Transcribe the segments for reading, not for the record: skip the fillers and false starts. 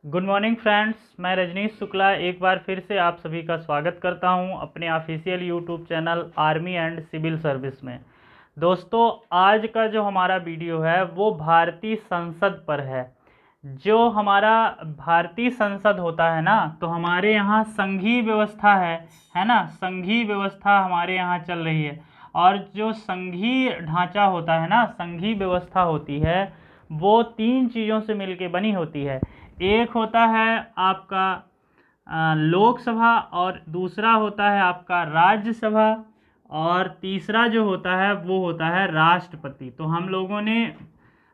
Good morning friends, मैं रजनीश शुक्ला एक बार फिर से आप सभी का स्वागत करता हूं अपने official YouTube channel army and civil service में। दोस्तों, आज का जो हमारा वीडियो है वो भारतीय संसद पर है। जो हमारा भारतीय संसद होता है ना, तो हमारे यहाँ संघीय व्यवस्था है ना। संघीय व्यवस्था हमारे यहाँ चल रही है, और जो संघीय ढांचा होता है ना, संघीय व्यवस्था होती है, वो तीन चीज़ों से मिलके बनी होती है। एक होता है आपका लोकसभा, और दूसरा होता है आपका राज्यसभा, और तीसरा जो होता है वो होता है राष्ट्रपति। तो हम लोगों ने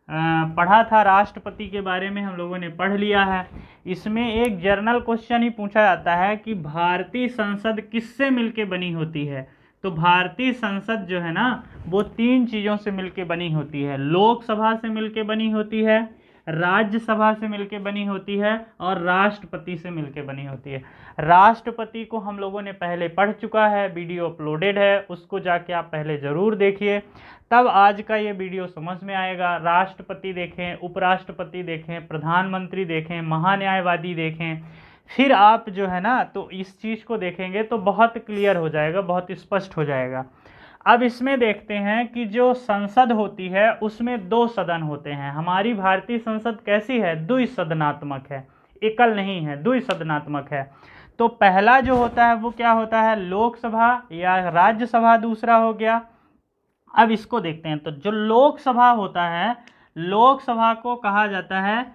पढ़ा था राष्ट्रपति के बारे में, हम लोगों ने पढ़ लिया है। इसमें एक जनरल क्वेश्चन ही पूछा जाता है कि भारतीय संसद किससे मिलके बनी होती है। तो भारतीय संसद जो है ना, वो तीन चीज़ों से मिलके बनी होती है। लोकसभा से मिलके बनी होती है, राज्यसभा से मिलके बनी होती है, और राष्ट्रपति से मिलके बनी होती है। राष्ट्रपति को हम लोगों ने पहले पढ़ चुका है, वीडियो अपलोडेड है, उसको जाके आप पहले ज़रूर देखिए, तब आज का ये वीडियो समझ में आएगा। राष्ट्रपति देखें, उपराष्ट्रपति देखें, प्रधानमंत्री देखें, महान्यायवादी देखें, फिर आप जो है ना, तो इस चीज़ को देखेंगे तो बहुत क्लियर हो जाएगा, बहुत स्पष्ट हो जाएगा। अब इसमें देखते हैं कि जो संसद होती है उसमें दो सदन होते हैं। हमारी भारतीय संसद कैसी है? द्विसदनात्मक है, एकल नहीं है, द्विसदनात्मक है। तो पहला जो होता है वो क्या होता है? लोकसभा या राज्यसभा दूसरा हो गया। अब इसको देखते हैं। तो जो लोकसभा होता है, लोकसभा को कहा जाता है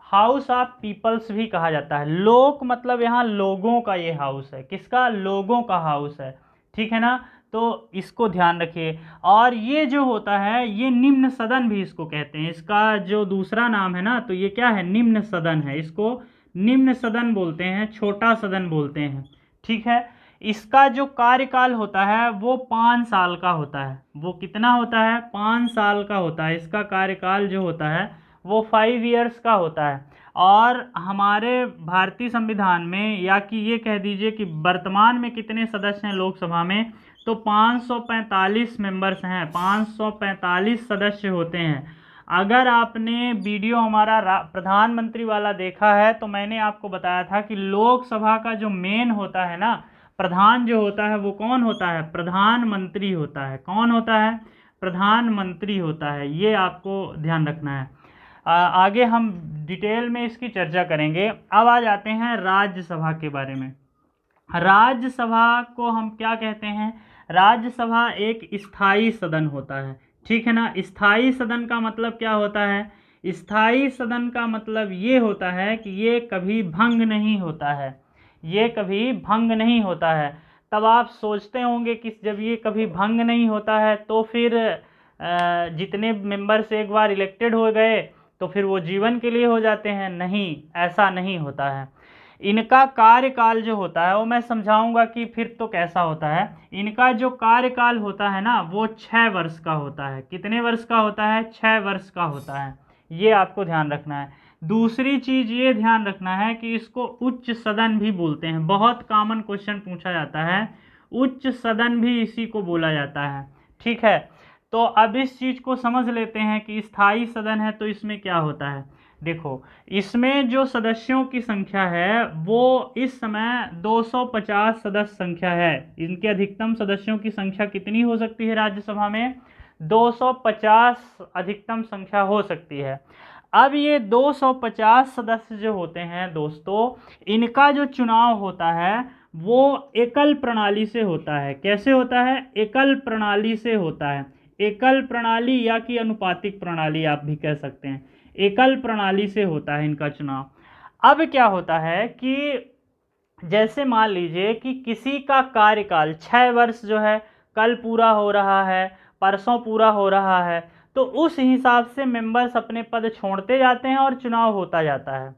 हाउस ऑफ पीपल्स भी कहा जाता है। लोक मतलब यहाँ लोगों का ये हाउस है। किसका? लोगों का हाउस है, ठीक है ना। तो इसको ध्यान रखिए। और ये जो होता है, ये निम्न सदन भी इसको कहते हैं। इसका जो दूसरा नाम है ना, तो ये क्या है? निम्न सदन है। इसको निम्न सदन बोलते हैं, छोटा सदन बोलते हैं, ठीक है। इसका जो कार्यकाल होता है वो 5 साल का होता है। वो कितना होता है? 5 साल का होता है। इसका कार्यकाल जो होता है वो 5 ईयर्स का होता है। और हमारे भारतीय संविधान में, या कि ये कह दीजिए कि वर्तमान में कितने सदस्य हैं लोकसभा में, तो 545 मेंबर्स हैं, 545 सदस्य होते हैं। अगर आपने वीडियो हमारा प्रधानमंत्री वाला देखा है, तो मैंने आपको बताया था कि लोकसभा का जो मेन होता है ना, प्रधान जो होता है, वो कौन होता है? प्रधानमंत्री होता है। कौन होता है? प्रधानमंत्री होता है। ये आपको ध्यान रखना है। आगे हम डिटेल में इसकी चर्चा करेंगे। अब आ जाते हैं राज्यसभा के बारे में। राज्यसभा को हम क्या कहते हैं? राज्यसभा एक स्थायी सदन होता है, ठीक है ना। स्थायी सदन का मतलब क्या होता है? स्थायी सदन का मतलब ये होता है कि ये कभी भंग नहीं होता है। ये कभी भंग नहीं होता है। तब आप सोचते होंगे कि जब ये कभी भंग नहीं होता है, तो फिर जितने मेंबर्स एक बार इलेक्टेड हो गए तो फिर वो जीवन के लिए हो जाते हैं। नहीं, ऐसा नहीं होता है। इनका कार्यकाल जो होता है वो मैं समझाऊंगा कि फिर तो कैसा होता है। इनका जो कार्यकाल होता है ना, वो 6 वर्ष का होता है। कितने वर्ष का होता है? 6 वर्ष का होता है। ये आपको ध्यान रखना है। दूसरी चीज ये ध्यान रखना है कि इसको उच्च सदन भी बोलते हैं। बहुत कॉमन क्वेश्चन पूछा जाता है, उच्च सदन भी इसी को बोला जाता है, ठीक है। तो अब इस चीज को समझ लेते हैं कि स्थायी सदन है तो इसमें क्या होता है। देखो, इसमें जो सदस्यों की संख्या है वो इस समय 250 सदस्य संख्या है। इनके अधिकतम सदस्यों की संख्या कितनी हो सकती है राज्यसभा में? 250 अधिकतम संख्या हो सकती है। अब ये 250 सदस्य जो होते हैं दोस्तों, इनका जो चुनाव होता है वो एकल प्रणाली से होता है। कैसे होता है? एकल प्रणाली से होता है। एकल प्रणाली या कि अनुपातिक प्रणाली आप भी कह सकते हैं। एकल प्रणाली से होता है इनका चुनाव। अब क्या होता है कि जैसे मान लीजिए कि किसी का कार्यकाल 6 वर्ष जो है, कल पूरा हो रहा है, परसों पूरा हो रहा है, तो उस हिसाब से मेंबर्स अपने पद छोड़ते जाते हैं और चुनाव होता जाता है।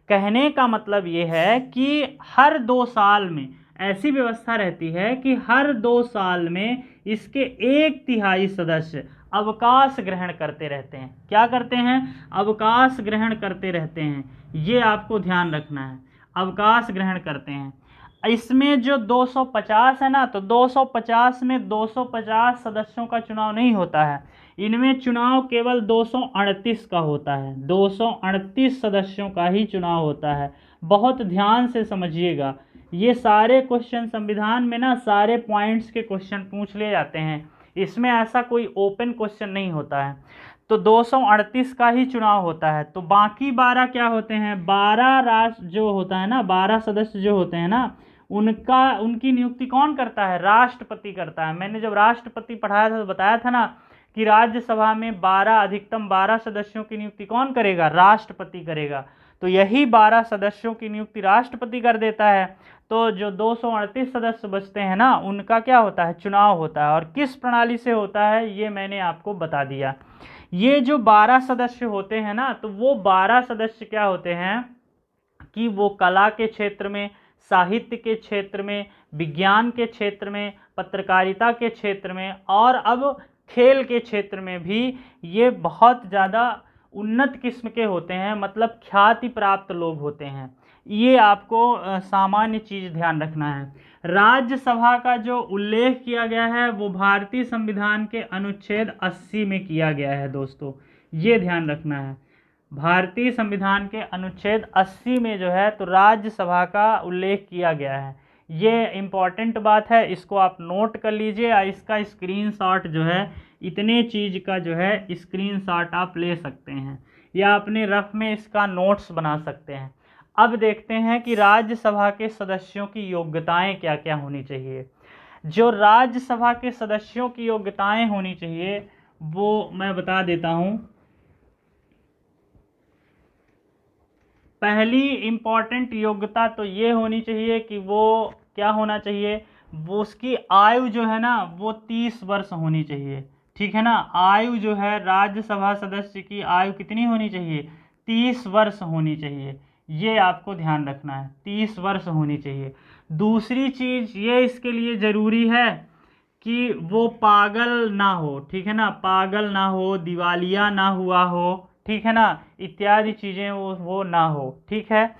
कहने का मतलब ये है कि हर 2 साल में ऐसी व्यवस्था रहती है कि हर 2 साल में इसके 1/3 सदस्य अवकाश ग्रहण करते रहते हैं। क्या करते हैं? अवकाश ग्रहण करते रहते हैं। ये आपको ध्यान रखना है, अवकाश ग्रहण करते हैं। इसमें जो 250 है ना, तो 250 में 250 सदस्यों का चुनाव नहीं होता है, इनमें चुनाव केवल 238 का होता है। 238 सदस्यों का ही चुनाव होता है। बहुत ध्यान से समझिएगा, ये सारे क्वेश्चन संविधान में ना सारे पॉइंट्स के क्वेश्चन पूछ लिए जाते हैं, इसमें ऐसा कोई ओपन क्वेश्चन नहीं होता है। तो 238 का ही चुनाव होता है। तो बाकी 12 क्या होते हैं, 12 राष्ट्र जो होता है ना, 12 सदस्य जो होते हैं ना, उनकी नियुक्ति कौन करता है, राष्ट्रपति करता है। मैंने जब राष्ट्रपति पढ़ाया था तो बताया था ना कि राज्यसभा में 12 अधिकतम 12 सदस्यों की नियुक्ति कौन करेगा, राष्ट्रपति करेगा। तो यही 12 सदस्यों की नियुक्ति राष्ट्रपति कर देता है। तो जो 238 सदस्य बचते हैं ना, उनका क्या होता है, चुनाव होता है। और किस प्रणाली से होता है ये मैंने आपको बता दिया। ये जो 12 सदस्य होते हैं ना, तो वो 12 सदस्य क्या होते हैं कि वो कला के क्षेत्र में, साहित्य के क्षेत्र में, विज्ञान के क्षेत्र में, पत्रकारिता के क्षेत्र में, और अब खेल के क्षेत्र में भी ये बहुत ज़्यादा उन्नत किस्म के होते हैं, मतलब ख्याति प्राप्त लोग होते हैं। ये आपको सामान्य चीज़ ध्यान रखना है। राज्यसभा का जो उल्लेख किया गया है वो भारतीय संविधान के अनुच्छेद 80 में किया गया है दोस्तों, ये ध्यान रखना है। भारतीय संविधान के अनुच्छेद 80 में जो है तो राज्यसभा का उल्लेख किया गया है। ये इम्पॉर्टेंट बात है, इसको आप नोट कर लीजिए। इसका स्क्रीनशॉट जो है, इतने चीज़ का जो है स्क्रीनशॉट आप ले सकते हैं या अपने रफ में इसका नोट्स बना सकते हैं। अब देखते हैं कि राज्यसभा के सदस्यों की योग्यताएं क्या क्या होनी चाहिए। जो राज्यसभा के सदस्यों की योग्यताएं होनी चाहिए वो मैं बता देता हूं। पहली इम्पॉर्टेंट योग्यता तो ये होनी चाहिए कि वो क्या होना चाहिए, वो उसकी आयु जो है ना वो 30 वर्ष होनी चाहिए। ठीक है ना, आयु जो है राज्यसभा सदस्य की आयु कितनी होनी चाहिए, 30 वर्ष होनी चाहिए। ये आपको ध्यान रखना है, 30 वर्ष होनी चाहिए। दूसरी चीज़ ये इसके लिए ज़रूरी है कि वो पागल ना हो। ठीक है ना, पागल ना हो, दिवालिया ना हुआ हो, ठीक है ना, इत्यादि चीज़ें वो ना हो। ठीक है।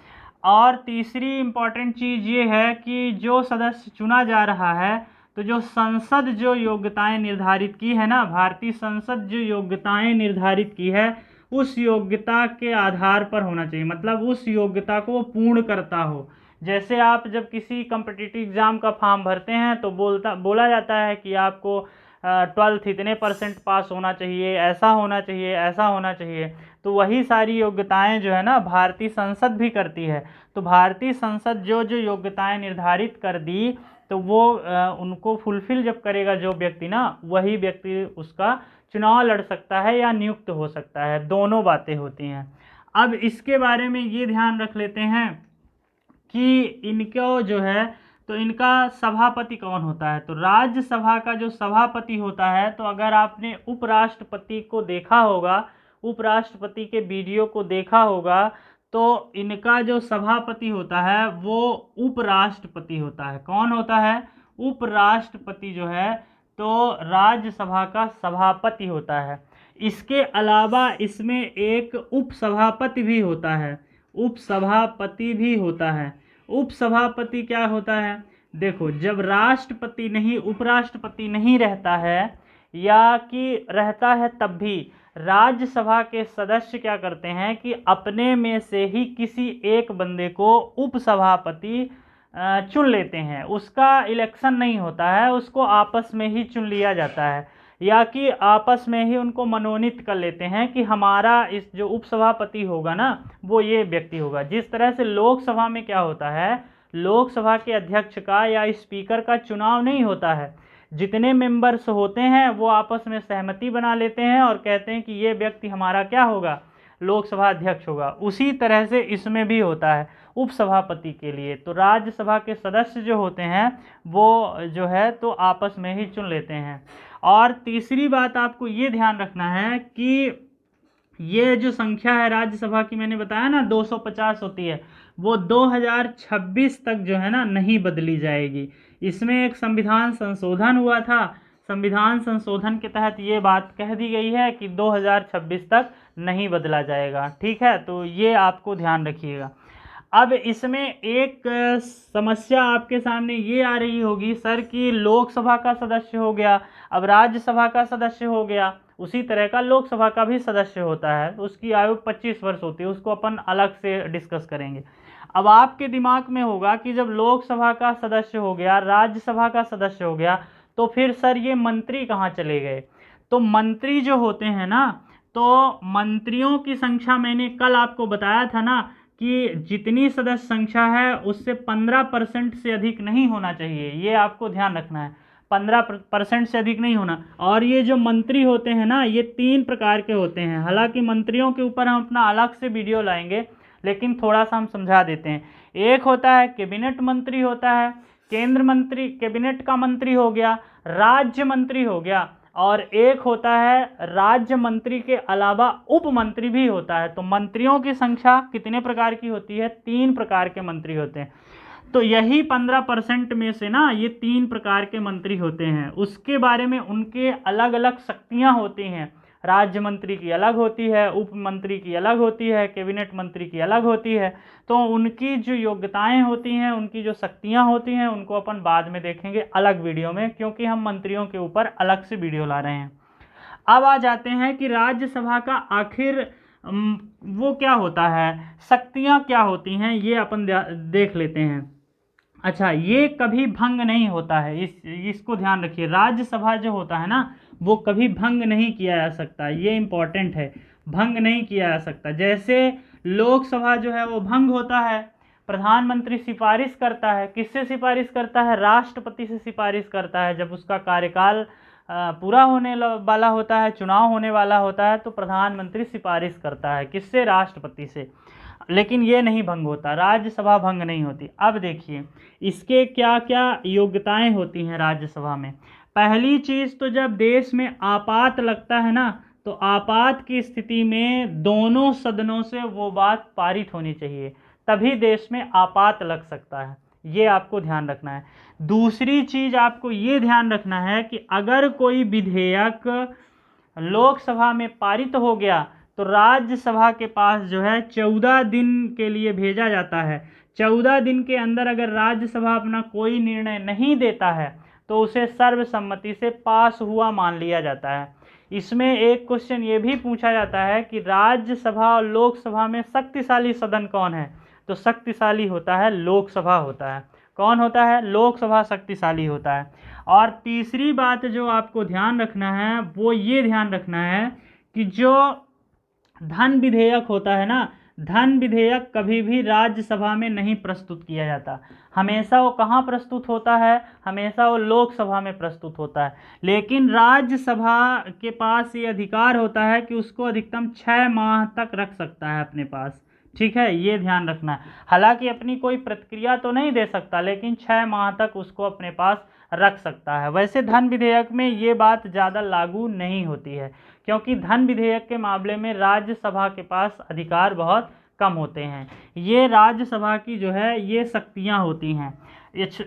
और तीसरी इम्पॉर्टेंट चीज़ ये है कि जो सदस्य चुना जा रहा है, तो जो संसद जो योग्यताएं निर्धारित की है ना, भारतीय संसद जो योग्यताएं निर्धारित की है, उस योग्यता के आधार पर होना चाहिए, मतलब उस योग्यता को पूर्ण करता हो। जैसे आप जब किसी कम्पिटिटिव एग्ज़ाम का फॉर्म भरते हैं तो बोला जाता है कि आपको 12th इतने % पास होना चाहिए, ऐसा होना चाहिए, ऐसा होना चाहिए। तो वही सारी योग्यताएं जो है ना भारतीय संसद भी करती है। तो भारतीय संसद जो जो योग्यताएं निर्धारित कर दी, तो वो उनको फुलफिल जब करेगा जो व्यक्ति ना, वही व्यक्ति उसका चुनाव लड़ सकता है या नियुक्त हो सकता है, दोनों बातें होती हैं। अब इसके बारे में ये ध्यान रख लेते हैं कि इनको जो है तो इनका सभापति कौन होता है। तो राज्यसभा का जो सभापति होता है, तो अगर आपने उपराष्ट्रपति को देखा होगा, उपराष्ट्रपति के वीडियो को देखा होगा, तो इनका जो सभापति होता है वो उपराष्ट्रपति होता है। कौन होता है, उपराष्ट्रपति जो है तो राज्यसभा का सभापति होता है। इसके अलावा इसमें एक उपसभापति भी होता है, उपसभापति भी होता है। उपसभापति क्या होता है, देखो जब राष्ट्रपति नहीं, उपराष्ट्रपति नहीं रहता है या कि रहता है, तब भी राज्यसभा के सदस्य क्या करते हैं कि अपने में से ही किसी एक बंदे को उपसभापति चुन लेते हैं। उसका इलेक्शन नहीं होता है, उसको आपस में ही चुन लिया जाता है, या कि आपस में ही उनको मनोनीत कर लेते हैं कि हमारा इस जो उपसभापति होगा ना वो ये व्यक्ति होगा। जिस तरह से लोकसभा में क्या होता है, लोकसभा के अध्यक्ष का या स्पीकर का चुनाव नहीं होता है, जितने मेंबर्स होते हैं वो आपस में सहमति बना लेते हैं और कहते हैं कि ये व्यक्ति हमारा क्या होगा, लोकसभा अध्यक्ष होगा। उसी तरह से इसमें भी होता है उपसभापति के लिए। तो राज्यसभा के सदस्य जो होते हैं वो जो है तो आपस में ही चुन लेते हैं। और तीसरी बात आपको ये ध्यान रखना है कि ये जो संख्या है राज्यसभा की, मैंने बताया ना 250 होती है, वो 2026 तक जो है ना नहीं बदली जाएगी। इसमें एक संविधान संशोधन हुआ था, संविधान संशोधन के तहत ये बात कह दी गई है कि 2026 तक नहीं बदला जाएगा। ठीक है, तो ये आपको ध्यान रखिएगा। अब इसमें एक समस्या आपके सामने ये आ रही होगी सर कि लोकसभा का सदस्य हो गया, अब राज्यसभा का सदस्य हो गया, उसी तरह का लोकसभा का भी सदस्य होता है, उसकी आयु 25 वर्ष होती है, उसको अपन अलग से डिस्कस करेंगे। अब आपके दिमाग में होगा कि जब लोकसभा का सदस्य हो गया, राज्यसभा का सदस्य हो गया, तो फिर सर ये मंत्री कहाँ चले गए? तो मंत्री जो होते हैं ना, तो मंत्रियों की संख्या मैंने कल आपको बताया था ना कि जितनी सदस्य संख्या है उससे 15% से अधिक नहीं होना चाहिए, ये आपको ध्यान रखना है, 15% से अधिक नहीं होना। और ये जो मंत्री होते हैं ना, ये 3 प्रकार के होते हैं। हालांकि मंत्रियों के ऊपर हम अपना अलग से वीडियो लाएंगे, लेकिन थोड़ा सा हम समझा देते हैं। एक होता है कैबिनेट मंत्री होता है, केंद्र मंत्री कैबिनेट का मंत्री हो गया, राज्य मंत्री हो गया, और एक होता है राज्य मंत्री के अलावा उप मंत्री भी होता है। तो मंत्रियों की संख्या कितने प्रकार की होती है? 3 प्रकार के मंत्री होते हैं। तो यही 15% में से ना ये 3 प्रकार के मंत्री होते हैं। उसके बारे में उनके अलग अलग शक्तियां होती हैं। राज्य मंत्री की अलग होती है, उप मंत्री की अलग होती है, कैबिनेट मंत्री की अलग होती है। तो उनकी जो योग्यताएं होती हैं, उनकी जो शक्तियां होती हैं, उनको अपन बाद में देखेंगे अलग वीडियो में, क्योंकि हम मंत्रियों के ऊपर अलग से वीडियो ला रहे हैं। अब आ जाते हैं कि राज्यसभा का आखिर वो क्या होता है, शक्तियां क्या होती हैं, ये अपन देख लेते हैं। अच्छा, ये कभी भंग नहीं होता है, इसको ध्यान रखिए। राज्यसभा जो होता है ना, वो कभी भंग नहीं किया जा सकता, ये इंपॉर्टेंट है, भंग नहीं किया जा सकता। जैसे लोकसभा जो है वो भंग होता है, प्रधानमंत्री सिफारिश करता है, किससे सिफारिश करता है? राष्ट्रपति से सिफारिश करता है। जब उसका कार्यकाल पूरा होने वाला होता है, चुनाव होने वाला होता है, तो प्रधानमंत्री सिफारिश करता है, किससे? राष्ट्रपति से। लेकिन ये नहीं भंग होता, राज्यसभा भंग नहीं होती। अब देखिए इसके क्या क्या योग्यताएं होती हैं राज्यसभा में। पहली चीज तो जब देश में आपात लगता है ना, तो आपात की स्थिति में दोनों सदनों से वो बात पारित होनी चाहिए, तभी देश में आपात लग सकता है, ये आपको ध्यान रखना है। दूसरी चीज आपको ये ध्यान रखना है कि अगर कोई विधेयक लोकसभा में पारित हो गया तो राज्यसभा के पास जो है 14 दिन के लिए भेजा जाता है। 14 दिन के अंदर अगर राज्यसभा अपना कोई निर्णय नहीं देता है तो उसे सर्वसम्मति से पास हुआ मान लिया जाता है। इसमें एक क्वेश्चन ये भी पूछा जाता है कि राज्यसभा और लोकसभा में शक्तिशाली सदन कौन है? तो शक्तिशाली होता है लोकसभा होता है। कौन होता है? लोकसभा शक्तिशाली होता है। और तीसरी बात जो आपको ध्यान रखना है वो ये ध्यान रखना है कि जो धन विधेयक होता है ना, धन विधेयक कभी भी राज्यसभा में नहीं प्रस्तुत किया जाता, हमेशा वो कहाँ प्रस्तुत होता है? हमेशा वो लोकसभा में प्रस्तुत होता है। लेकिन राज्यसभा के पास ये अधिकार होता है कि उसको अधिकतम 6 माह तक रख सकता है अपने पास, ठीक है, ये ध्यान रखना है। हालांकि अपनी कोई प्रतिक्रिया तो नहीं दे सकता, लेकिन 6 माह तक उसको अपने पास रख सकता है। वैसे धन विधेयक में ये बात ज़्यादा लागू नहीं होती है, क्योंकि धन विधेयक के मामले में राज्यसभा के पास अधिकार बहुत कम होते हैं। ये राज्यसभा की जो है ये शक्तियाँ होती हैं।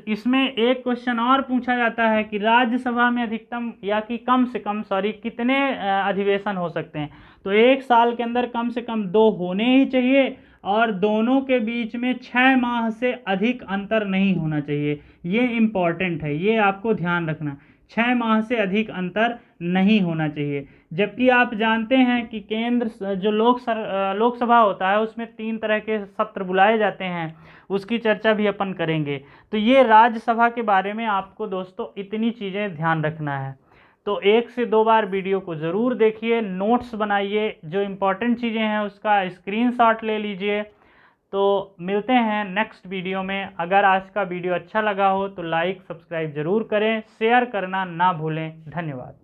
इसमें एक क्वेश्चन और पूछा जाता है कि राज्यसभा में अधिकतम या कि कम से कम कितने अधिवेशन हो सकते हैं? तो 1 साल के अंदर कम से कम 2 होने ही चाहिए, और दोनों के बीच में 6 माह से अधिक अंतर नहीं होना चाहिए। ये इम्पॉर्टेंट है, ये आपको ध्यान रखना, 6 माह से अधिक अंतर नहीं होना चाहिए। जबकि आप जानते हैं कि केंद्र जो लोकसभा होता है उसमें 3 तरह के सत्र बुलाए जाते हैं, उसकी चर्चा भी अपन करेंगे। तो ये राज्यसभा के बारे में आपको दोस्तों इतनी चीज़ें ध्यान रखना है। तो 1 से 2 बार वीडियो को ज़रूर देखिए, नोट्स बनाइए, जो इम्पोर्टेंट चीज़ें हैं उसका स्क्रीनशॉट ले लीजिए। तो मिलते हैं नेक्स्ट वीडियो में। अगर आज का वीडियो अच्छा लगा हो तो लाइक सब्सक्राइब ज़रूर करें, शेयर करना ना भूलें। धन्यवाद।